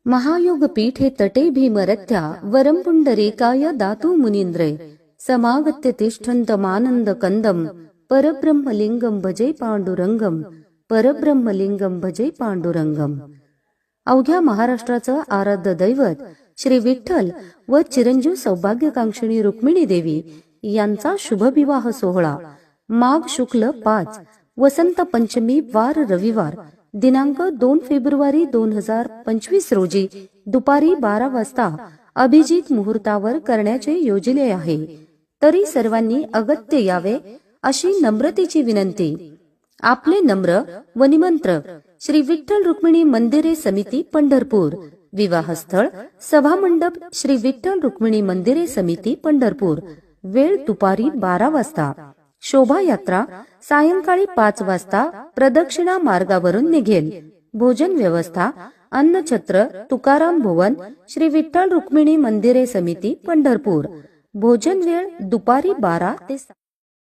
महायोग पीठे तटे भीमरथ्या वरं पुंडरीकाय दातु मुनींद्रे समागत्य तिष्ठन्तमानंद कंदम परब्रह्मलिंगम भजे पांडुरंगम परब्रह्मलिंगम भजे पांडुरंगम। अवघ्या महाराष्ट्राचं आराध्य दैवत श्री विठ्ठल व चिरंजीव सौभाग्यकांक्षिणी रुक्मिणी देवी यांचा शुभविवाह सोहळा माघ शुक्ल 5 वसंत पंचमी वार रविवार दिनांक 2 फेब्रुवारी 2025 रोजी दुपारी 12 वाजता अभिजित मुहूर्तावर करण्याचे योजले आहे। तरी सर्वांनी अगत्य यावे अशी नम्रतेची विनंती। आपले नम्र व निमंत्रक श्री विठ्ठल रुक्मिणी मंदिरे समिती पंढरपूर। विवाहस्थळ सभामंडप श्री विठ्ठल रुक्मिणी मंदिरे समिती पंढरपूर। वेळ दुपारी 12 वाजता। शोभायात्रा सायंकाळी 5 वाजता प्रदक्षिणा मार्गावरून निघेल। भोजन व्यवस्था अन्नछत्र तुकाराम भुवन श्री विठ्ठल रुक्मिणी मंदिरे समिती पंढरपूर। भोजन वेळ दुपारी 12 ते